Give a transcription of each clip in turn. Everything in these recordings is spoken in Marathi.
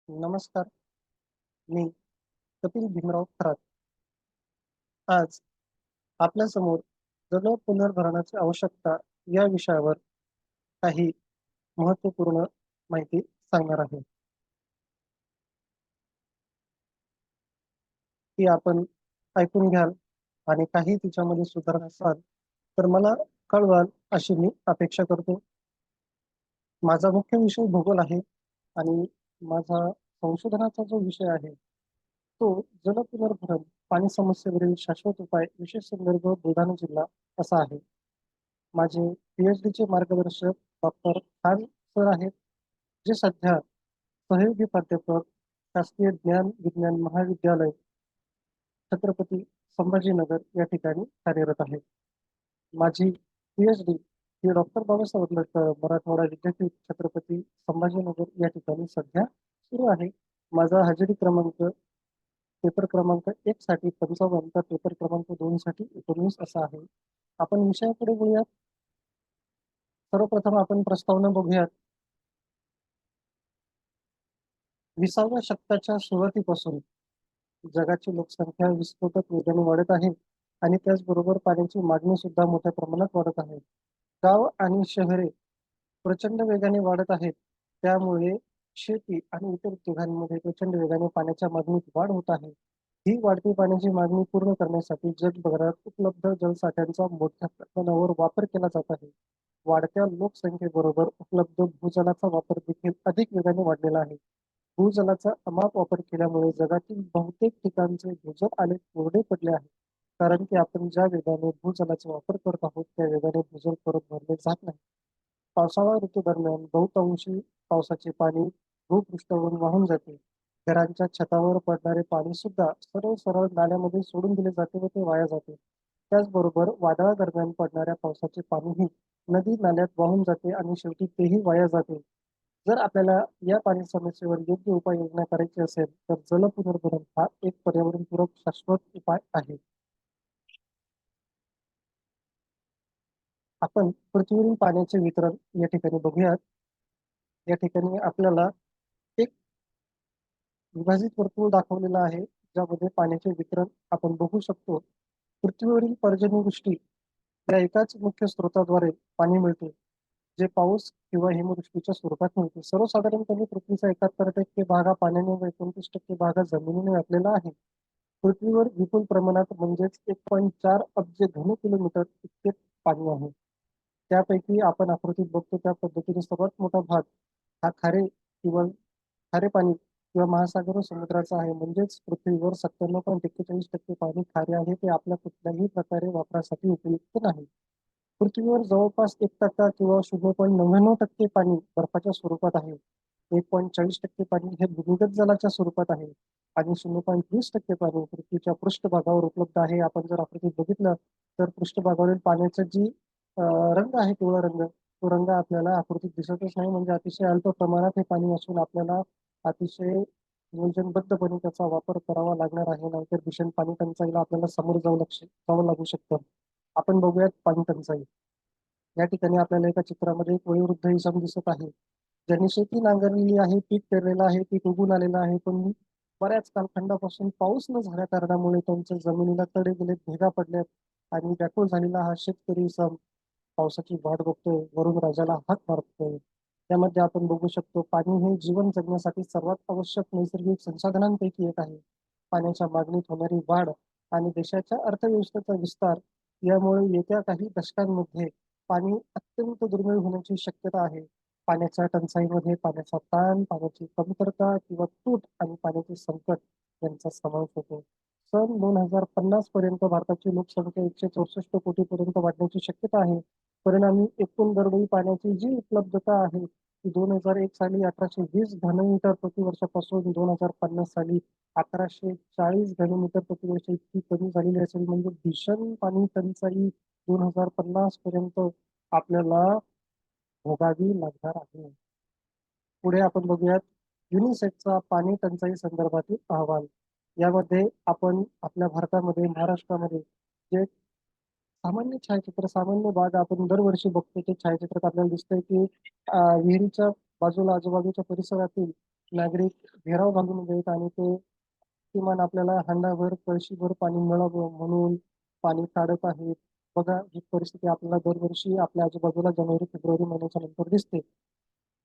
नमस्कार. मी कपिल भीमराव खरात. आज आपल्यासमोर जल पुनर्भरणाची आवश्यकता या विषयावर काही महत्त्वपूर्ण माहिती सांगणार आहे. ती आपण ऐकून घ्याल आणि काही तिच्यामध्ये सुधारणा असाल तर मला कळवाल अशी मी अपेक्षा करतो. माझा मुख्य विषय भूगोल आहे आणि माझा संशोधनाचा जो विषय आहे तो जल पुनर्भरण पाणी समस्येवरील शाश्वत उपाय विशेष संदर्भ बुलढाणा जिल्हा असा आहे. माझे PhD चे मार्गदर्शक डॉक्टर खान सर आहेत, जे सध्या सहयोगी प्राध्यापक शासकीय ज्ञान विज्ञान महाविद्यालय छत्रपती संभाजीनगर या ठिकाणी कार्यरत आहे. माझी PhD ही डॉक्टर बाबासाहेब आंबेडकर मराठवाडा विद्यापीठ छत्रपती संभाजीनगर या ठिकाणी सध्या सुरू आहे. माझा हजेरी क्रमांक पेपर क्रमांक 1 साठी 55 तर पेपर क्रमांक 2 साठी 19 असा आहे. आपण विषयाकडे बोलूयात. सर्वप्रथम आपण प्रस्तावना बघूयात. 20व्या शतकाच्या सुरुवातीपासून जगाची लोकसंख्या विस्फोटक वेगाने वाढत आहे आणि त्याचबरोबर पाण्याची मागणी सुद्धा मोठ्या प्रमाणात वाढत आहे. गाव आणि शहरे प्रचंड वेगाने वाढत आहेत. त्यामुळे शेती आणि इतर उद्योगांमध्ये प्रचंड वेगाने पाण्याच्या मागणीत वाढ होत आहे. ही वाढती पाण्याची मागणी पूर्ण करण्यासाठी जगभरात उपलब्ध जलसाठ्यांचा मोठ्या प्रमाणावर वापर केला जात आहे. वाढत्या लोकसंख्येबरोबर उपलब्ध भूजलाचा वापर देखील अधिक वेगाने वाढलेला आहे. भूजलाचा अमाप वापर केल्यामुळे जगातील बहुतेक ठिकाणचे भूजल आलेख कोरडे पडले आहे. कारण की आपण ज्या वेगाने भूजलाचा वापर करत आहोत त्या वेगाने भूजल परत भरले जात नाही. पावसाळा ऋतू दरम्यान बहुतांशी पावसाचे पाणी भूपृष्ठावरून वाहून जाते. घरांच्या छतावर पडणारे पाणी सुद्धा सरळ सरळ नाल्यामध्ये सोडून दिले जाते व ते वाया जाते. त्याचबरोबर वादळादरम्यान पडणाऱ्या पावसाचे पाणीही नदी नाल्यात वाहून जाते आणि शेवटी तेही वाया जाते. जर आपल्याला या पाणी समस्येवर योग्य उपाययोजना करायची असेल तर जल पुनर्भरण हा एक पर्यावरणपूरक शाश्वत उपाय आहे. आपण पृथ्वीवरील पाण्याचे वितरण या ठिकाणी बघूयात. या ठिकाणी आपल्याला एक विभाजित वर्तुळ दाखवलेलं आहे, ज्यामध्ये पाण्याचे वितरण आपण बघू शकतो. पृथ्वीवरील पर्जन्यवृष्टी या एकाच मुख्य स्रोताद्वारे पाणी मिळते, जे पाऊस किंवा हिमवृष्टीच्या स्वरूपात मिळते. सर्वसाधारणपणे पृथ्वीचा 71% भाग हा पाण्याने व 29% भाग हा जमिनीने व्यापलेला आहे. पृथ्वीवर विपुल प्रमाणात म्हणजेच 1.4 अब्ज घन किलोमीटर इतके पाणी आहे. त्यापैकी आपण आकृतीत बघतो त्या पद्धतीने सर्वात मोठा भाग हा खारे पाणी किंवा महासागर व समुद्राचा आहे. म्हणजेच पृथ्वीवर 97.41% पाणी खारे आहे, ते आपल्या कुठल्याही प्रकारे वापरासाठी उपयुक्त नाही. पृथ्वीवर जवळपास 1% किंवा 0.99% पाणी बर्फाच्या स्वरूपात आहे. 1.40% पाणी हे भूमिगत जलाच्या स्वरूपात आहे आणि 0.20% पाणी पृथ्वीच्या पृष्ठभागावर उपलब्ध आहे. आपण जर आकृतीत बघितलं तर पृष्ठभागावरील पाण्याचा जी रंग आहे पिवळा रंग, तो रंग आपल्याला आकृतीत दिसतच नाही. म्हणजे अतिशय अल्प प्रमाणात हे पाणी असून आपल्याला अतिशय नियोजनबद्धपणे त्याचा वापर करावा लागणार आहे. नाहीतर भीषण पाणी टंचाईला आपल्याला समोर जावं लागू शकतं. आपण बघूयात पाणी टंचाई. या ठिकाणी आपल्याला एका चित्रामध्ये एक वयोवृद्ध इसम दिसत आहे, ज्यांनी शेती नांगरलेली आहे, पीक पेरलेलं आहे, पीक उगून आलेलं आहे, पण बऱ्याच कालखंडापासून पाऊस न झाल्या कारणामुळे त्यांच्या जमिनीला तडे गेले, भेगा पडल्यात आणि व्याकुळ झालेला हा शेतकरी इसम पावसाची वाट बघतोय, वरून राजाला हाक मारतोय. त्यामध्ये आपण बघू शकतो पाणी हे जीवन जगण्यासाठी सर्वात आवश्यक नैसर्गिक संसाधनांपैकी एक आहे. पाण्याच्या मागणीत होणारी वाढ आणि देशाच्या अर्थव्यवस्थेचा विस्तार यामुळे येत्या काही दशकांमध्ये पाणी अत्यंत दुर्मिळ होण्याची शक्यता आहे. पाण्याच्या टंचाईमध्ये पाण्याचा ताण, पाण्याची कमतरता किंवा तूट आणि पाण्याचे संकट यांचा समावेश होतो. सन 2050 पर्यंत भारताची लोकसंख्या 164 कोटीपर्यंत वाढण्याची शक्यता आहे. परिणामी एकूण दरडोई पाण्याची जी उपलब्धता आहे ती 2001 साली 1820 घनमीटर प्रतिवर्षापासून 2050 साली 1140 घनमीटर प्रतिवर्ष इतकी कमी झालेली असेल. म्हणजे भीषण पाणी टंचाई 2050 पर्यंत आपल्याला भोगावी लागणार आहे. पुढे आपण बघूयात युनिसेफचा पाणी टंचाई संदर्भातील अहवाल. यामध्ये आपण आपल्या भारतामध्ये महाराष्ट्रामध्ये जे सामान्य छायाचित्र, सामान्य बाग आपण दरवर्षी बघतो ते छायाचित्रात आपल्याला दिसतंय की विहिरीच्या बाजूला आजूबाजूच्या परिसरातील नागरिक घेराव बांधून देत आणि ते किमान आपल्याला हांडाभर कळशीभर पाणी मिळावं म्हणून पाणी काढत आहेत. बघा ही परिस्थिती आपल्याला दरवर्षी आपल्या आजूबाजूला जानेवारी फेब्रुवारी महिन्याच्या नंतर दिसते.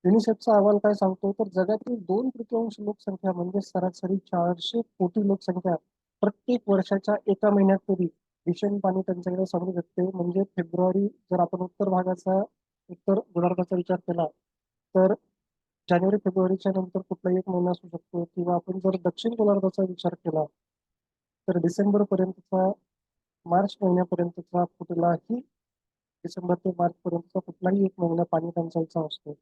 युनिसेफचा अहवाल काय सांगतो तर जगातील 2/3 लोकसंख्या म्हणजे सरासरी 400 कोटी लोकसंख्या प्रत्येक वर्षाच्या एका महिन्यात तरी भीषण पाणी टंचाईला सामोरे जाते. म्हणजे फेब्रुवारी जर आपण उत्तर गोलार्धाचा विचार केला तर जानेवारी फेब्रुवारीच्या नंतर कुठलाही एक महिना असू शकतो किंवा आपण जर दक्षिण गोलार्धाचा विचार केला तर डिसेंबर पर्यंतचा मार्च महिन्यापर्यंतचा कुठलाही डिसेंबर ते मार्च पर्यंतचा कुठलाही एक महिना पाणी टंचाईचा असतो.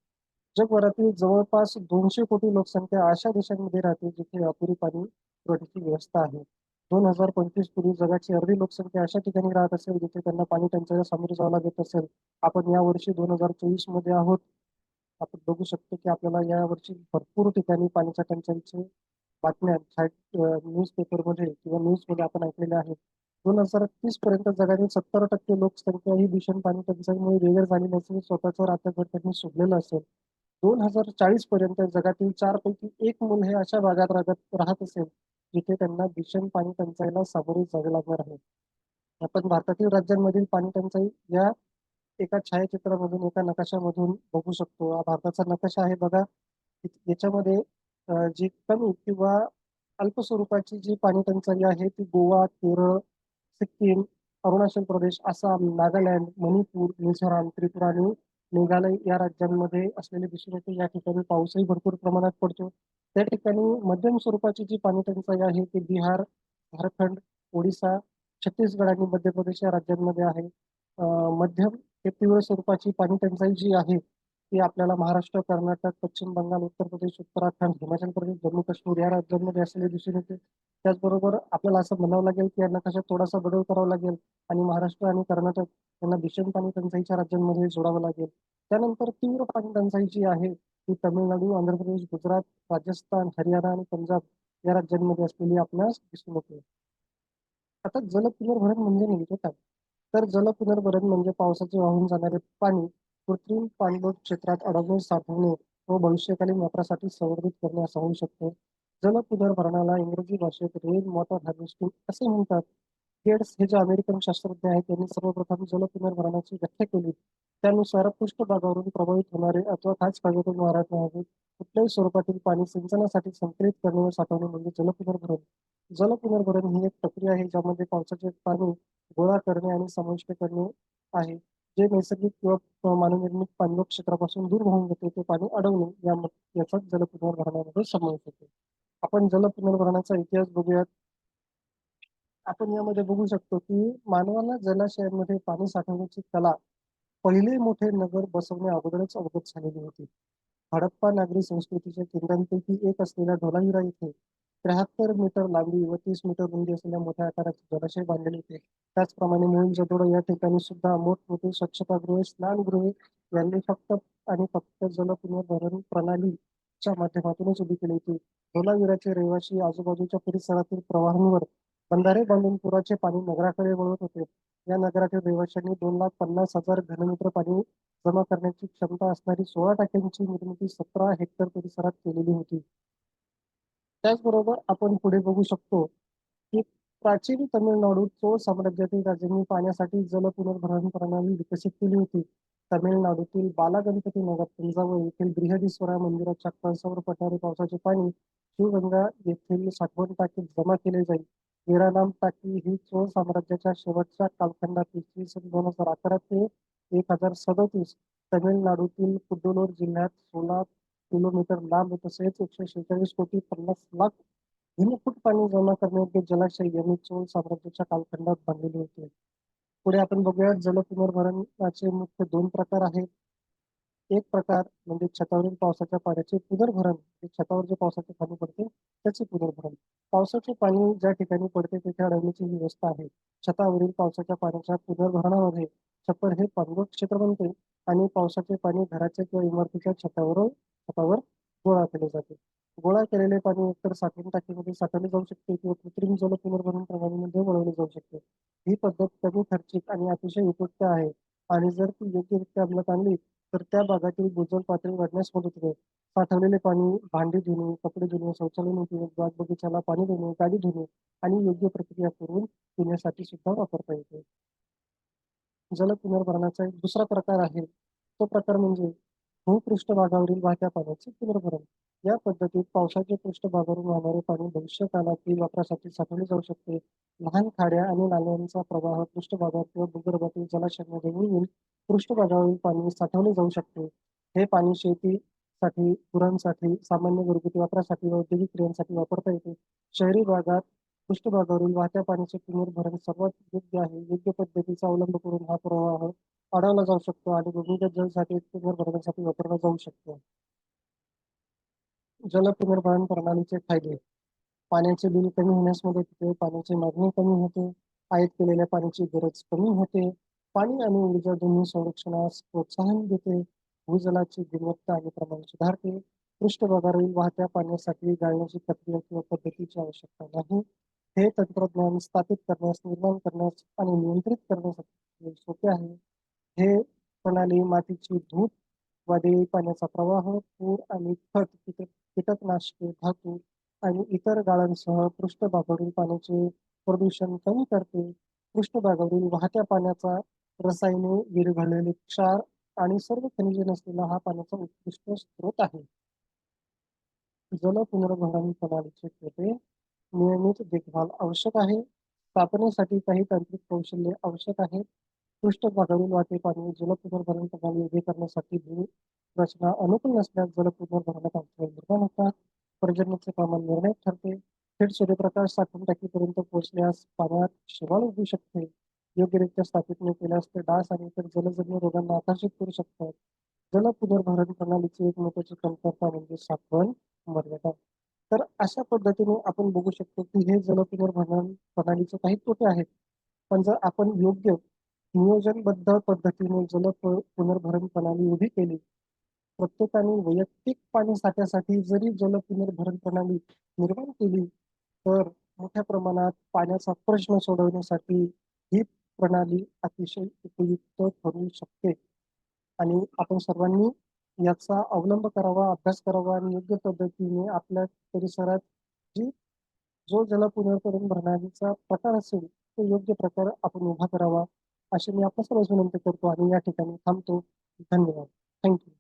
जगभरातील जवळपास 200 कोटी लोकसंख्या अशा देशांमध्ये राहते जिथे अपुरी पाणी पुरवठ्याची व्यवस्था आहे. 2025 पूर्वी जगाची अर्धी लोकसंख्या अशा ठिकाणी राहत असेल जिथे त्यांना पाणी टंचाईला सामोरे जावं लागत असेल. आपण या वर्षी 2024 मध्ये आहोत. आपण बघू शकतो की आपल्याला या वर्षी भरपूर ठिकाणी पाण्याच्या टंचाईचे बातम्या न्यूज पेपरमध्ये किंवा न्यूजमध्ये आपण ऐकलेल्या आहेत. 2030 पर्यंत जगातील 70% लोकसंख्या ही भीषण पाणी टंचाईमुळे वेगळं झालेली असेल, स्वतःचं राहतं घर त्यांनी सोडलेलं असेल. 2040 पर्यंत जगातील 4 पैकी 1 मूल हे अशा भागात राहत असेल जिथे त्यांना भीषण पाणी टंचाईला सामोरे जावे लागणार आहे. आपण भारतातील राज्यांमधील पाणी टंचाई या एका छायाचित्रामधून एका नकाशामधून बघू शकतो. हा भारताचा नकाशा आहे बघा. याच्यामध्ये जी कमी किंवा अल्प स्वरूपाची जी पाणी टंचाई आहे ती गोवा, केरळ, सिक्कीम, अरुणाचल प्रदेश, आसाम, नागालँड, मणिपूर, मिझोराम, त्रिपुरा आणि मेघालय या राज्यांमध्ये असलेले दिसून येते. या ठिकाणी पाऊसही भरपूर प्रमाणात पडतो. त्या ठिकाणी मध्यम स्वरूपाची जी पाणी टंचाई आहे ती बिहार, झारखंड, ओडिसा, छत्तीसगड आणि मध्य प्रदेश या राज्यांमध्ये आहे. मध्यम ते तीव्र स्वरूपाची पाणी टंचाई जी आहे ती आपल्याला महाराष्ट्र, कर्नाटक, पश्चिम बंगाल, उत्तर प्रदेश, उत्तराखंड, हिमाचल प्रदेश, जम्मू काश्मीर या राज्यांमध्ये असलेले दिसून येते. त्याचबरोबर आपल्याला असं म्हणावं लागेल की या नकाशात थोडासा बदल करावा लागेल आणि महाराष्ट्र आणि कर्नाटक यांना भीषण पाणी टंचाईच्या राज्यांमध्ये जोडावं लागेल. त्यानंतर तीव्र पाणी टंचाई जी आहे ती तामिळनाडू, आंध्र प्रदेश, गुजरात, राजस्थान, हरियाणा आणि पंजाब या राज्यांमध्ये असलेली आपणास दिसून येते. आता जलपुनर्भरण म्हणजे नेमके काय? तर जलपुनर्भरण म्हणजे पावसाचे वाहून जाणारे पाणी कृत्रिम पाणलोट क्षेत्रात अडवणे, साठवणे व भविष्यकालीन वापरासाठी संवर्धित करणे असं होऊ शकते. जलपुनर्भरणाला इंग्रजी भाषेत रेन वॉटर हार्वेस्टिंग असे म्हणतात. गेट्स हे जे अमेरिकन शास्त्रज्ञ आहेत त्यांनी सर्वप्रथम जलपुनर्भरणाची व्याख्या केली. त्यानुसार पृष्ठभागावरून प्रभावित होणारे अथवा खास भागातून वाहत नाही कुठल्याही स्वरूपातील पाणी सिंचनासाठी संकलित करणे व साठवणे म्हणजे जलपुनर्भरण. जलपुनर्भरण ही एक प्रक्रिया आहे ज्यामध्ये पावसाचे पाणी गोळा करणे आणि समाविष्ट करणे आहे. जे नैसर्गिक किंवा मानवनिर्मित पाणलोट क्षेत्रापासून दूर वाहून जाते ते पाणी अडवणे याचाच जलपुनर्भरणामध्ये समावेश होतो. आपण जलपुनर्भरणाचा इतिहास बघूयात. आपण यामध्ये बघू शकतो की मानवाला जलाशयांमध्ये पाणी साठवण्याची कला पहिले मोठे नगर बसवण्या अगोदरच अवगत झालेली होती. हडप्पा नागरी संस्कृतीच्या केंद्रांपैकी एक असलेल्या धोलावीरा येथे 73 मीटर लांबी व 30 मीटर रुंदी असलेल्या मोठ्या आकाराचे जलाशय बांधलेले होते. त्याचप्रमाणे मोहिंजोदडो या ठिकाणी सुद्धा मोठमोठे स्वच्छतागृहे, स्नानगृहे यांनी फक्त आणि फक्त जलपुनर्भरण प्रणालीच्या माध्यमातूनच उभी केली होती. धोलावीराचे रहिवासी आजूबाजूच्या परिसरातील प्रवाहांवर बंधारे बांधून पुराचे पाणी नगराकडे वळवत होते. या नगरातील रहिवाशांनी 2,50,000 घनमीटर पाणी जमा करण्याची क्षमता असणारी 16 टाक्यांची निर्मिती 17 हेक्टर परिसरात केलेली होती. त्याचबरोबर आपण पुढे बघू शकतो की प्राचीन तमिळनाडू चोळ साम्राज्यातील राजांनी पाण्यासाठी जल पुनर्भरण प्रणाली विकसित केली होती. तमिळनाडूतील बालागणपती नगर तंजावर येथील बृहदीश्वरा मंदिराच्या कळसावर पडणारे पावसाचे पाणी शिवगंगा येथील साठवण टाकीत जमा केले जाईल. वेरानाम टाकी ही चोळ साम्राज्याच्या शेवटच्या कालखंडात इसवी 2011 ते 1037 तमिळनाडूतील कुड्डलोर जिल्ह्यात 16 किलोमीटर लांब तसेच 146,50,00,000 घनफूट पाणी जमा करण्यायोग्य जलाशय यांनी चोळ साम्राज्याच्या कालखंडात बांधलेले होते. पुढे आपण बघूया जलपुनर्भरणाचे मुख्य 2 प्रकार आहेत. एक प्रकार म्हणजे छतावरील पावसाच्या पाण्याचे पुनर्भरण. छतावर जे पावसाचे पाणी पडते त्याचे पुनर्भरण. पावसाचे पाणी ज्या ठिकाणी पडते तिथे अडवण्याची व्यवस्था आहे. छतावरील पावसाच्या पाण्याच्या पुनर्भरणामध्ये छप्पर हे पाणलोट क्षेत्र बनते आणि पावसाचे पाणी घराच्या किंवा इमारतीच्या छतावर गोळा केले जाते. गोळा केलेले पाणी एकतर साठवण टाकीमध्ये साठवले जाऊ शकते किंवा कृत्रिम जल पुनर्भरण प्रणालीमध्ये वळवले जाऊ शकते. ही पद्धत कमी खर्चिक आणि अतिशय उपयुक्त आहे आणि जर ती योग्यरित्या अंमलात आणली तर त्या भागातील भूजल पातळी वाढण्यास मदत होते. साठवलेले पाणी भांडी धुणे, कपडे धुणे, शौचालय धुणे, बाग बगीचाला पाणी देणे, गाडी धुणे आणि योग्य प्रक्रिया करून पिण्यासाठी सुद्धा वापरता येते. जल पुनर्भरणाचा एक दुसरा प्रकार आहे. तो प्रकार म्हणजे भूपृष्ठभागावरील वाहत्या पाण्याचे पुनर्भरण. या पद्धतीत पावसाच्या पृष्ठभागावरून वाहणारे पाणी भविष्यकाळातील वापरासाठी साठवले जाऊ शकते. लहान खाड्या आणि नाल्यांचा प्रवाह पृष्ठभागावर किंवा भूगर्भातील जलाशयांमध्ये मिळून पृष्ठभागावरील पाणी साठवले जाऊ शकते. हे पाणी शेतीसाठी, गुरांसाठी, सामान्य घरगुती वापरासाठी व औद्योगिक क्रियांसाठी वापरता येते. शहरी भागात पृष्ठभागावरील वाहत्या पाण्याचे पुनर्भरण सर्वात योग्य आहे. योग्य पद्धतीचा अवलंब करून हा प्रवाह अडवला जाऊ शकतो आणि भूमिगत जलसाठे पुनर्भरणासाठी वापरला जाऊ शकतो. जल पुनर्भरण प्रणालीचे फायदे: पाण्याचे बिल कमी होण्यास मदत होते, पाण्याची मागणी कमी होते, आयात केलेल्या पाण्याची गरज कमी होते, पाणी आणि ऊर्जा दोन्ही संरक्षणास प्रोत्साहन देते, भूजलाची गुणवत्ता आणि प्रमाण सुधारते, पृष्ठभागावरील वाहत्या पाण्यासाठी गाळण्याची प्रक्रिया किंवा पद्धतीची आवश्यकता नाही. हे तंत्रज्ञान स्थापित करण्यास, निर्माण करण्यास आणि नियंत्रित करण्यासाठी सोपे आहे. हे प्रणाली मातीची धूप, वादळी पाण्याचा प्रवाह, पूर आणि कीटकनाशके, धातू आणि इतर गाळांसह पृष्ठभागावरील पाण्याचे प्रदूषण कमी करते. पृष्ठभागावरील वाहत्या पाण्याचा रसायने, विरघळलेले क्षार आणि सर्व खनिजे नसलेला हा पाण्याचा उत्कृष्ट स्रोत आहे. जल पुनर्भरण प्रणालीचे तोटे: नियमित देखभाल आवश्यक आहे. स्थापनेसाठी काही तांत्रिक कौशल्य आवश्यक आहे. पृष्ठभागावरील वाहते पाणी जल पुनर्भरण प्रणाली उभी करण्यासाठी रचना अनुकूल नसल्यास जल पुनर्भरणात अडथळे निर्माण होतात. पर्जन्याचे प्रमाण निर्णायक ठरते. थेट सूर्यप्रकाश साठवून टाकीपर्यंत पोहोचल्यास पाण्यात शेवाळ उगू शकते. योग्यरित्या स्थापित न केल्यास ते डास आणि इतर जलजन्य रोगांना आकर्षित करू शकतात. जल पुनर्भरण प्रणालीची एक महत्वाची कमतरता म्हणजे साठवण मर्यादा. तर अशा पद्धतीने आपण बघू शकतो की हे जल पुनर्भरण प्रणालीचे काही तोटे आहेत. पण जर आपण योग्य नियोजनबद्ध पद्धतीने पुनर्भरण प्रणाली उभी केली, प्रत्येकाने वैयक्तिक पाणी साठ्यासाठी जरी जल पुनर्भरण प्रणाली निर्माण केली, तर मोठ्या प्रमाणात पाण्याचा प्रश्न सोडवण्यासाठी ही प्रणाली अतिशय उपयुक्त ठरू शकते. आणि आपण सर्वांनी याचा अवलंब करावा, अभ्यास करावा आणि योग्य पद्धतीने आपल्या परिसरात जी जो जल पुनर्भरण प्रणालीचा प्रकार असेल, तो योग्य प्रकारे आपण उभा करावा, अशी मी आपल्या सर्वांस विनंती करतो आणि या ठिकाणी थांबतो. धन्यवाद. Thank you.